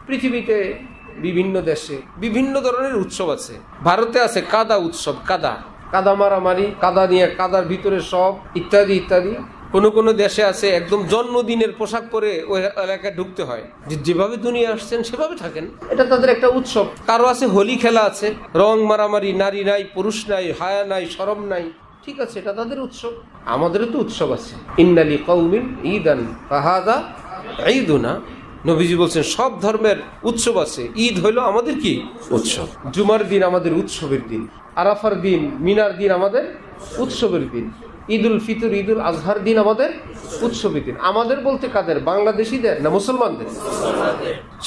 পৃথিবীতে বিভিন্ন দেশে বিভিন্ন ধরনের উৎসব আছে। ভারতে আছে কাদা উৎসব, কাদা মারামারি, কাদা নিয়ে, কাদার ভিতরে সব ইত্যাদি ইত্যাদি। কোনো কোনো দেশে আছে একদম জন্মদিনের পোশাক পরে ওই এলাকায় ঢুকতে হয়, যেভাবে দুনিয়া আসছেন সেভাবে থাকেন, এটা তাদের একটা উৎসব। কারো আছে হোলি খেলা আছে, রং মারামারি, নারী নাই, পুরুষ নাই, হায়া নাই, শরম নাই, ঠিক আছে, এটা তাদের উৎসব। আমাদেরও তো উৎসব আছে। ইন্নালি কওমিন ঈদান ফাহাদা ঈদুনা, নবীজি বলছেন সব ধর্মের উৎসব আছে, ঈদ হইল আমাদের কি উৎসব। জুমার দিন আমাদের উৎসবের দিন, আরাফার দিন, মিনার দিন আমাদের উৎসবের দিন, ঈদুল ফিতর, ঈদুল আজহার দিন আমাদের উৎসবের দিন। আমাদের বলতে কাদের? বাংলাদেশিদের না মুসলমানদের?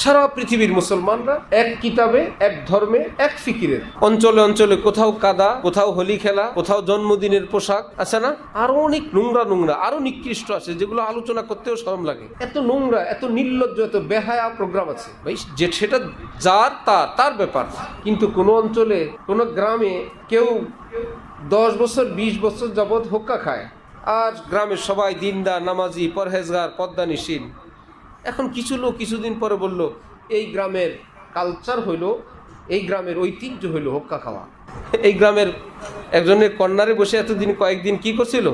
সারা পৃথিবীর মুসলমানরা এক কিতাবে, এক ধর্মে, এক ফিকিরের। অঞ্চলে অঞ্চলে কোথাও কাদা, কোথাও হোলি খেলা, কোথাও জন্মদিনের পোশাক আছে না? আরো অনেক নোংরা নোংরা, আরো নিকৃষ্ট আছে, যেগুলো আলোচনা করতেও শরম লাগে। এত নোংরা, এত নির্লজ্জ, এত বেহায়া প্রোগ্রাম আছে ভাই, যে সেটা যার তার ব্যাপার। কিন্তু কোনো অঞ্চলে, কোনো গ্রামে কেউ 10 বছর 20 বছর যাবৎ হোক্কা খায়, আর গ্রামের সবাই দিনদার, নামাজি, পরহেজগার, পদ্মানিশীল। এখন কিছু লোক কিছুদিন পরে বলল এই গ্রামের কালচার হইল, এই গ্রামের ঐতিহ্য হইল হোক্কা খাওয়া। এই গ্রামের একজনের কর্নারে বসে এতদিন কয়েকদিন কি করছিল?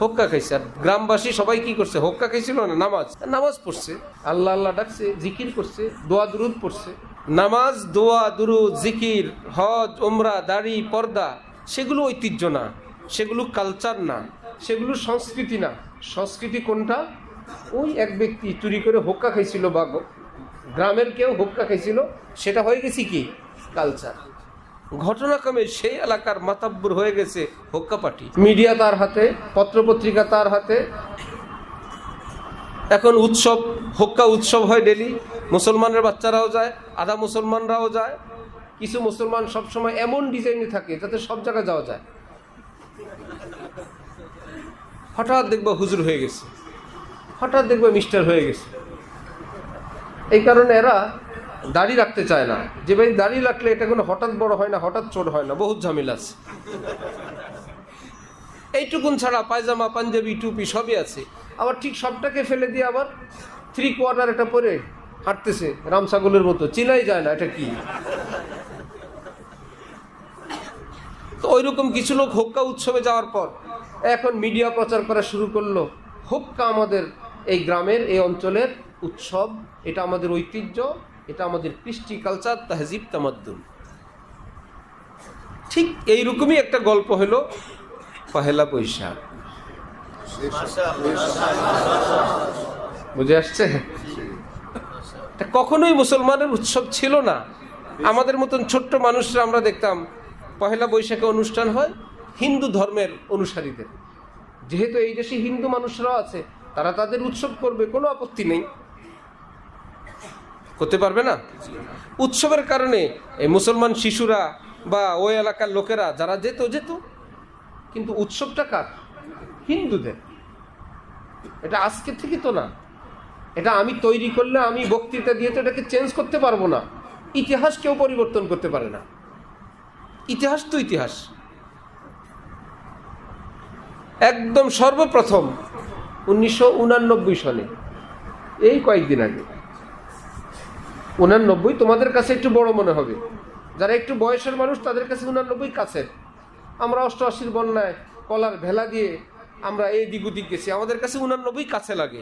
হোক্কা খাইছে। আর গ্রামবাসী সবাই কি করছে? হোক্কা খাইছিল না, নামাজ পড়ছে, আল্লাহ আল্লাহ ডাকছে, জিকির করছে, দোয়া দুরুদ পড়ছে। নামাজ, দোয়া দুরুদ, জিকির, হজ, উমরা, দাড়ি, পর্দা, সেগুলো ঐতিহ্য না, সেগুলো কালচার না, সেগুলো সংস্কৃতি না। সংস্কৃতি কোনটা? ওই এক ব্যক্তি চুরি করে হোক্কা খাইছিল, বা গ্রামের কেউ হোক্কা খাইছিল, সেটা হয়ে গেছে কি কালচার। ঘটনাক্রমে সেই এলাকার মাতাব্বর হয়ে গেছে হোক্কা পার্টি। মিডিয়া তার হাতে, পত্রপত্রিকা তার হাতে। এখন উৎসব, হোক্কা উৎসব হয় ডেলি। মুসলমানের বাচ্চারাও যায়, আধা মুসলমানরাও যায়। কিছু মুসলমান সবসময় এমন ডিজাইনে থাকে যাতে সব জায়গায় যাওয়া যায়। হঠাৎ দেখবো হুজুর হয়ে গেছে, হঠাৎ দেখবো মিস্টার হয়ে গেছে। এই কারণে এরা দাড়ি রাখতে চায় না। যে ভাই দাড়ি রাখলে এটা কোনো হঠাৎ বড় হয় না, হঠাৎ ছোট হয় না, বহুত ঝামেলা আছে। এইটুকুন ছাড়া পায়জামা, পাঞ্জাবি, টুপি সবই আছে। আবার ঠিক সবটাকে ফেলে দিয়ে আবার 3/4 এটা পরে হাঁটতেছে রাম ছাগলের মতো, চিনাই যায় না এটা কি। তো ওইরকম কিছু লোক হোক্কা উৎসবে যাওয়ার পর এখন মিডিয়া প্রচার করা শুরু করলো, হোক্কা আমাদের এই গ্রামের, এই অঞ্চলের উৎসব, এটা আমাদের ঐতিহ্য, এটা আমাদের কৃষ্টি, কালচার, তাহজিব, তামাদ্দুন। ঠিক এইরকমই একটা গল্প হলো পহেলা বৈশাখ। বুঝে আসছে? এটা কখনোই মুসলমানের উৎসব ছিল না। আমাদের মতন ছোট্ট মানুষরা আমরা দেখতাম পহেলা বৈশাখে অনুষ্ঠান হয় হিন্দু ধর্মের অনুসারীদের। যেহেতু এই দেশে হিন্দু মানুষরা আছে, তারা তাদের উৎসব করবে, কোনো আপত্তি নেই, করতে পারবে না। উৎসবের কারণে এই মুসলমান শিশুরা বা ওই এলাকার লোকেরা যারা যেত, কিন্তু উৎসবটা কার? হিন্দুদের। এটা আজকে থেকে তো না, এটা আমি তৈরি করলে, আমি বক্তৃতা দিয়ে তো এটাকে চেঞ্জ করতে পারবো না। ইতিহাস কেউ পরিবর্তন করতে পারে না, ইতিহাস তো ইতিহাস। একদম সর্বপ্রথম 1989 সালে, এই কয়েকদিন আগে, 89 তোমাদের কাছে একটু বড় মনে হবে, যারা একটু বয়সের মানুষ তাদের কাছে 89 কাছের। আমরা 88 বন্যায় কলার ভেলা দিয়ে আমরা এই দিক ওদিক গেছি, আমাদের কাছে 89 কাছে লাগে।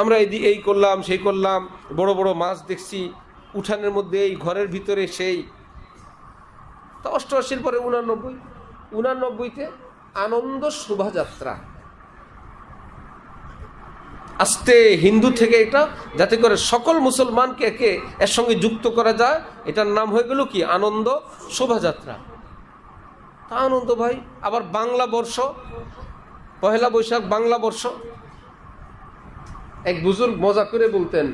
আমরা এই করলাম, সেই করলাম, বড় বড় মাছ দেখছি উঠানের মধ্যে, এই ঘরের ভিতরে সেই। তো 88 পরে 89তে আনন্দ শোভাযাত্রা আস্তে হিন্দু থেকে, এটা যাতে করে সকল মুসলমানকে এর সঙ্গে যুক্ত করা যায়, এটার নাম হয়ে গেল কি? আনন্দ শোভাযাত্রা। তা আনন্দ ভাই। আবার বাংলা বর্ষ, পহেলা বৈশাখ বাংলা বর্ষ। এক বুজুর্গ মজা করে বলতেন,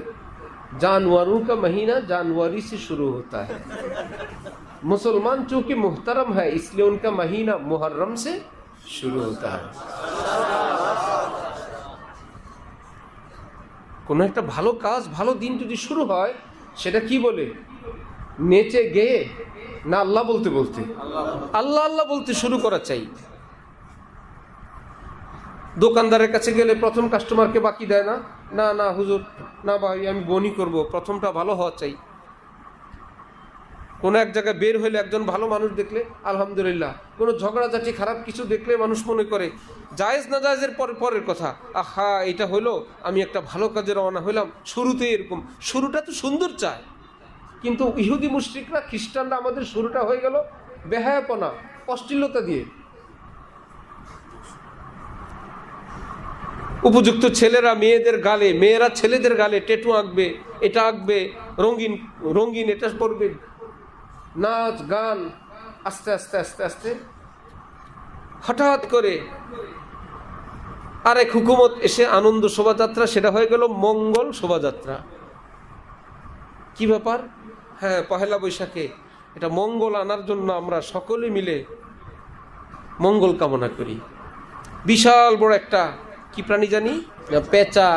जानवरों का महीना जनवरी से शुरू होता है, मुसलमान चूंकि मुहतरम है इसलिए उनका महीना मुहर्रम से शुरू होता है। কোনো একটা ভালো কাজ, ভালো দিন যদি শুরু হয়, সেটা কি বলে? নেচে গেয়ে না আল্লাহ বলতে বলতে? আল্লাহ আল্লাহ বলতে শুরু করা চাই। দোকানদারের কাছে গেলে প্রথম কাস্টমারকে বাকি দেয় না, না না হুজুর, না ভাই আমি বনি করব, প্রথমটা ভালো হওয়া চাই। কোনো এক জায়গায় বের হইলে একজন ভালো মানুষ দেখলে আলহামদুলিল্লাহ, কোনো ঝগড়াঝাটি খারাপ কিছু দেখলে মানুষ মনে করে জায়েজ না জায়েজের পরের কথা, আহা এটা হলো আমি একটা ভালো কাজে রওনা হইলাম, শুরুতে এরকম, শুরুটা তো সুন্দর চায়। কিন্তু ইহুদি মুশরিকরা খ্রিস্টানরা আমাদের শুরুটা হয়ে গেল বেহায়াপনা, অশ্লীলতা দিয়ে। উপযুক্ত ছেলেরা মেয়েদের গালে, মেয়েরা ছেলেদের গালে ট্যাটু আঁকবে, এটা আঁকবে, রঙিন রঙিন এটা পড়বে, নাচ গান, আস্তে আস্তে আস্তে আস্তে হঠাৎ করে আরেক হুকুমত এসে আনন্দ শোভাযাত্রা, সেটা হয়ে গেল মঙ্গল শোভাযাত্রা। কি ব্যাপার? হ্যাঁ, পহেলা বৈশাখে এটা মঙ্গল আনার জন্য আমরা সকলে মিলে মঙ্গল কামনা করি। বিশাল বড় একটা কি প্রাণী জানি, পেঁচা,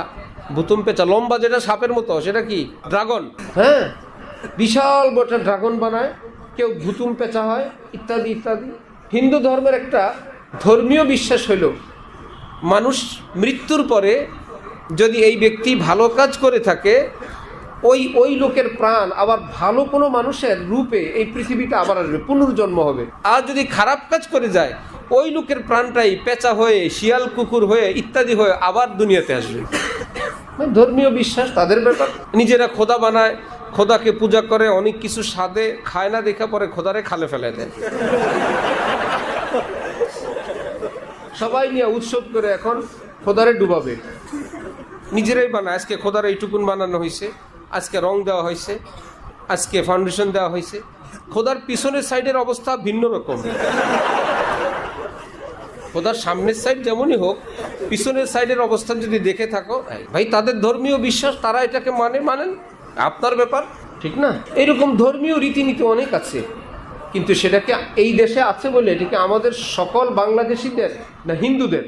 ভুতুম পেঁচা, লম্বা যেটা সাপের মতো, সেটা কি ড্রাগন? হ্যাঁ, বিশাল বড় একটা ড্রাগন বানায়, কেউ ভুতুম পেঁচা হয়, ইত্যাদি ইত্যাদি। হিন্দু ধর্মের একটা ধর্মীয় বিশ্বাস হইল মানুষ মৃত্যুর পরে যদি এই ব্যক্তি ভালো কাজ করে থাকে, ওই লোকের প্রাণ আবার ভালো কোনো মানুষের রূপে এই পৃথিবীতে আবার আসবে, পুনর্জন্ম হবে। আর যদি খারাপ কাজ করে যায়, ওই লোকের প্রাণটাই পেঁচা হয়ে, শিয়াল কুকুর হয়ে, ইত্যাদি হয়ে আবার দুনিয়াতে আসবে। ধর্মীয় বিশ্বাস তাদের ব্যাপার। নিজেরা খোদা বানায়, খোদাকে পূজা করে, অনেক কিছু স্বাদে খায় না, দেখা পরে খোদারে খালে ফেলে দেয়। সবাই নিয়ে উৎসব করে এখন খোদারে ডুবাবে, নিজেরাই বানায়। আজকে খোদার এইটুকুন বানানো হয়েছে, আজকে রং দেওয়া হয়েছে, আজকে ফাউন্ডেশন দেওয়া হয়েছে। খোদার পিছনের সাইডের অবস্থা ভিন্ন রকম। খোদার সামনের সাইড যেমনই হোক, পিছনের সাইডের অবস্থান যদি দেখে থাকো, ভাই তাদের ধর্মীয় বিশ্বাস, তারা এটাকে মানেন, আপনার ব্যাপার, ঠিক না? এরকম ধর্মীয় রীতিনীতি অনেক আছে, কিন্তু সেটাকে এই দেশে আছে বলে এটাকে আমাদের সকল বাংলাদেশিদের না হিন্দুদের?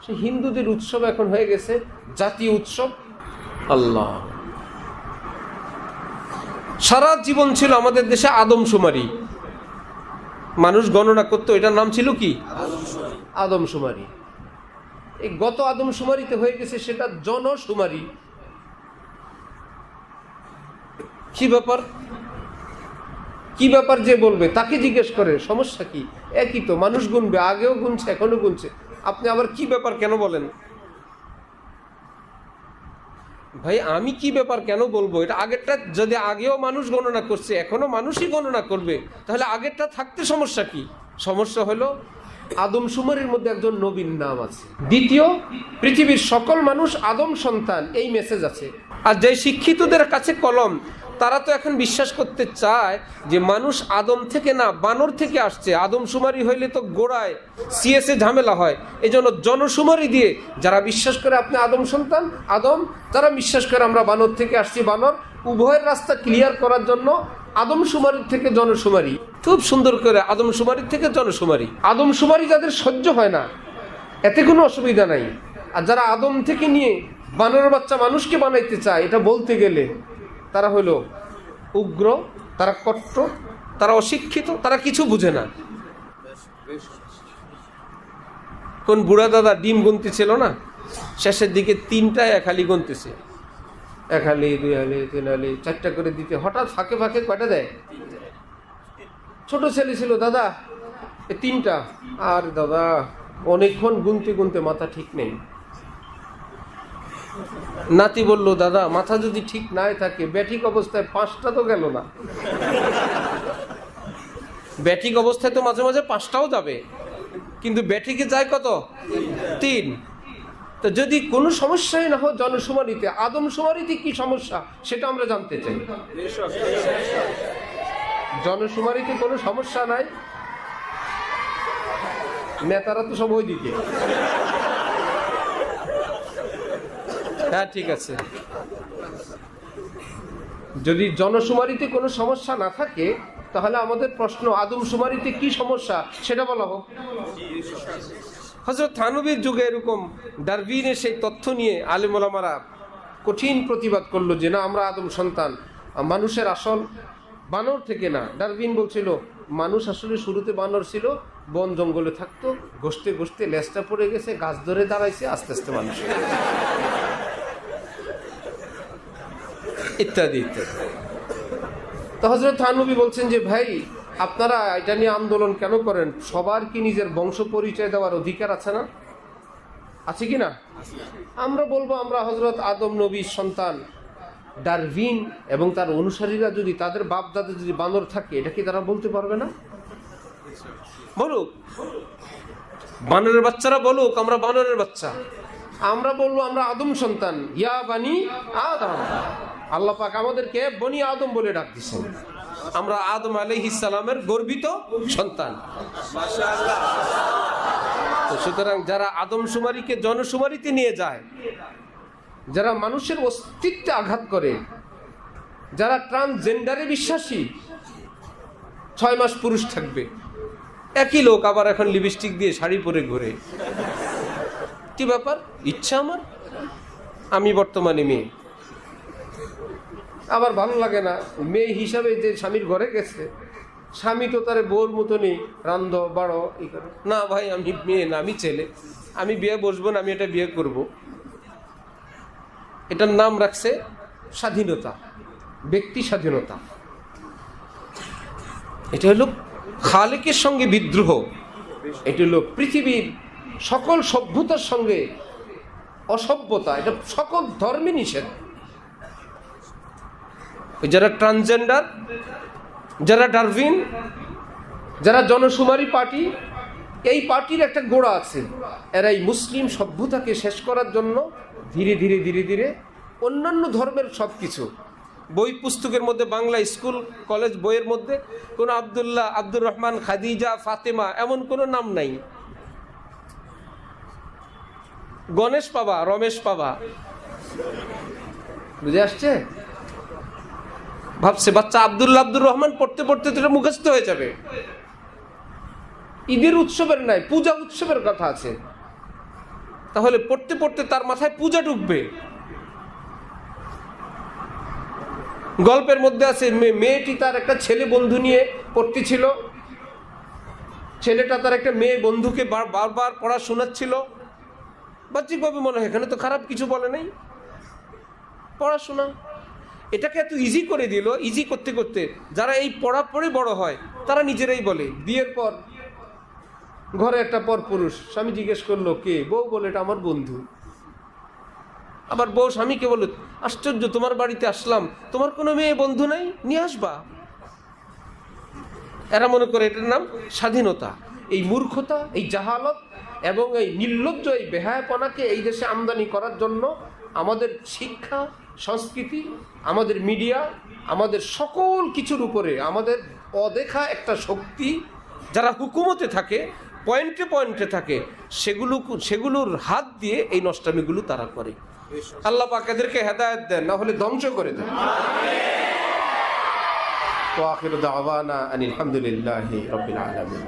সেই হিন্দুদের উৎসব এখন হয়ে গেছে জাতীয় উৎসব। আল্লাহ, সারা জীবন ছিল আমাদের দেশে আদমশুমারি, মানুষ গণনা করতো, এটার নাম ছিল কি? আদমশুমারি। এই গত আদমশুমারিতে হয়ে গেছে সেটা জনশুমারি। কি ব্যাপার? কি ব্যাপার যে বলবে তাকে জিজ্ঞেস করে, সমস্যা কি? একই তো, মানুষ গুনবে, আগেও গুনছে, এখনো গুনছে, আপনি আবার কি ব্যাপার কেন বলেন? ভাই আমি কি ব্যাপার কেন বলবো? এটা আগেরটা যদি আগেও মানুষ গণনা করছে, এখনো মানুষই গণনা করবে, তাহলে আগেরটা থাকতে সমস্যা কি? সমস্যা হলো আদমশুমারির মধ্যে একজন নবীর নাম আছে। দ্বিতীয়, পৃথিবীর সকল মানুষ আদম সন্তান, এই মেসেজ আছে। আর যে শিক্ষিতদের কাছে কলম, তারা তো এখন বিশ্বাস করতে চায় যে মানুষ আদম থেকে না, বানর থেকে আসছে। আদমশুমারি হইলে তো গোড়ায় সিএসএ ঝামেলা হয়, এই জন্য জনশুমারি দিয়ে যারা বিশ্বাস করে আপনি আদম সন্তান আদম, তারা বিশ্বাস করে আমরা বানর থেকে আসছি বানর, উভয়ের রাস্তা ক্লিয়ার করার জন্য আদমশুমারির থেকে জনশুমারি, খুব সুন্দর করে আদমশুমারির থেকে জনশুমারি। আদমশুমারি যাদের সহ্য হয় না, এতে কোনো অসুবিধা নাই। আর যারা আদম থেকে নিয়ে বানরের বাচ্চা মানুষকে বানাইতে চায়, এটা বলতে গেলে তারা হলো উগ্র, তারা কট্টর, তারা অশিক্ষিত, তারা কিছু বুঝে না। কোন বুড়া দাদা ডিম গুনতে ছিল না, শেষের দিকে 3টা 1 হালি গুনতেছে, 1 হালি 2 হালি 3 হালি 4টা করে দিতে, হঠাৎ ফাঁকে ফাঁকে কয়টা দেয়? ছোট ছেলে ছিল, দাদা 3টা। আর দাদা অনেকক্ষণ গুনতে গুনতে মাথা ঠিক নেই। নাতি বলল, দাদা মাথা যদি ঠিক নাই থাকে, ব্যাঠিক অবস্থায় 5টা তো গেল না। ব্যাঠিক অবস্থায় তো মাঝে মাঝে 5টাও যাবে, কিন্তু ব্যাঠিকে যায় কত? 3। তো যদি কোনো সমস্যাই না হয় জনশুমারিতে, আদমশুমারিতে কি সমস্যা সেটা আমরা জানতে চাই। জনশুমারিতে কোনো সমস্যা নাই, নেতারা তো সব ওই দিকে। হ্যাঁ ঠিক আছে, যদি জনশুমারিতে কোনো সমস্যা না থাকে তাহলে আমাদের প্রশ্ন, আদমশুমারিতে কি সমস্যা সেটা বলা হোক। হযরত থানবীর যুগে এরকম ডারউইনের সেই তথ্য নিয়ে আলেম ওলামারা কঠিন প্রতিবাদ করলো যে না, আমরা আদম সন্তান, মানুষের আসল বানর থেকে না। ডারউইন বলছিল মানুষ আসলে শুরুতে বানর ছিল, বন জঙ্গলে থাকতো, ঘষতে ঘষতে লেজটা পড়ে গেছে, গাছ ধরে দাঁড়াইছে, আস্তে আস্তে মানুষ। ইত্যাদি ইত্যাদি। তো হযরত থানবী বলছেন যে ভাই আপনারা এটা নিয়ে আন্দোলন কেন করেন? সবার কি নিজের বংশ পরিচয় দেওয়ার অধিকার আছে না? আছে কি না? আমরা বলবো আমরা হযরত আদম নবীর সন্তান। ডারউইন এবং তার অনুসারীরা যদি তাদের বাপ দাদা যদি বানর থাকে, এটা কি তারা বলতে পারবে না? বলুক, বানরের বাচ্চারা বলুক আমরা বানরের বাচ্চা। আমরা বলবো আমরা আদম সন্তান, ইয়া বানি আদম। আল্লাহ পাক আমাদেরকে বনি আদম বলে ডাক দিয়েছেন। আমরা আদম আলাইহিস সালামের গর্বিত সন্তান। তো সুতরাং যারা আদমশুমারিকে জনশুমারিতে নিয়ে যায়, যারা মানুষের অস্তিত্বে আঘাত করে, যারা ট্রান্সজেন্ডারে বিশ্বাসী, 6 মাস পুরুষ থাকবে, একই লোক আবার এখন লিপস্টিক দিয়ে শাড়ি পরে ঘুরে। কি ব্যাপার? ইচ্ছা আমার, আমি বর্তমানে মেয়ে, আবার ভালো লাগে না মেয়ে হিসাবে যে স্বামীর ঘরে গেছে, স্বামী তো তার বউর মতনই রান্ধ বাড়ো এই করো। না ভাই আমি মেয়ে না, আমি ছেলে, আমি বিয়ে বসবো না, আমি এটা বিয়ে করব। এটার নাম রাখছে স্বাধীনতা, ব্যক্তি স্বাধীনতা। এটা হলো খালেকের সঙ্গে বিদ্রোহ। এটা হলো পৃথিবীর সকল সভ্যতার সঙ্গে অসভ্যতা। এটা সকল ধর্মে নিষেধ। যারা ট্রান্সজেন্ডার, যারা ডারউইন, যারা জনশুমারি পার্টি, এই পার্টির একটা গোড়া আছে। এরা এই মুসলিম সভ্যতাকে শেষ করার জন্য ধীরে ধীরে ধীরে ধীরে অন্যান্য ধর্মের সব কিছু বই পুস্তকের মধ্যে, বাংলা স্কুল কলেজ বইয়ের মধ্যে কোনো আব্দুল্লাহ, আব্দুর রহমান, খাদিজা, ফাতেমা এমন কোনো নাম নাই। গণেশ পাবা, রমেশ পাবা। বুঝে আসছে? ভাবছে বাচ্চা আব্দুল্লাহ, আব্দুর রহমান পড়তে পড়তে তো মুখস্থ হয়ে যাবে। ঈদের উৎসবের নাই, পূজা উৎসবের কথা আছে। তাহলে পড়তে পড়তে তার মাথায় পূজা ঢুকবে। গল্পের মধ্যে আছে মেয়েটি তার একটা ছেলে বন্ধু নিয়ে পড়তেছিল, ছেলেটা তার একটা মেয়ে বন্ধুকে বারবার পড়া শোনাচ্ছিল। বাহ্যিকভাবে মনে হয় এখানে তো খারাপ কিছু বলে নাই, পড়াশোনা। এটাকে এত ইজি করে দিল। ইজি করতে করতে যারা এই পড়া পড়ে বড় হয় তারা নিজেরাই বলে, বিয়ের পর ঘরে একটা পর পুরুষ, স্বামী জিজ্ঞেস করলো কে? বউ বলে এটা আমার বন্ধু। আবার বউ স্বামীকে বলল আশ্চর্য, তোমার বাড়িতে আসলাম, তোমার কোনো মেয়ে বন্ধু নাই, নিয়ে আসবা। এরা মনে করে এটার নাম স্বাধীনতা। এই মূর্খতা, এই জাহালত এবং এই নির্লজ্জ, এই বেহায়াপনাকে এই দেশে আমদানি করার জন্য আমাদের শিক্ষা, সংস্কৃতি, আমাদের মিডিয়া, আমাদের সকল কিছুর উপরে আমাদের অদেখা একটা শক্তি যারা হুকুমতে থাকে, পয়েন্টে পয়েন্টে থাকে, সেগুলোর হাত দিয়ে এই নষ্টামিগুলো তারা করে। আল্লাহ পাক এদেরকে হেদায়েত দেন, না হলে ধ্বংস করে দেন। ওয়া আখিরু দাওয়ানা আনিল হামদুলিল্লাহি রাব্বিল আলামিন।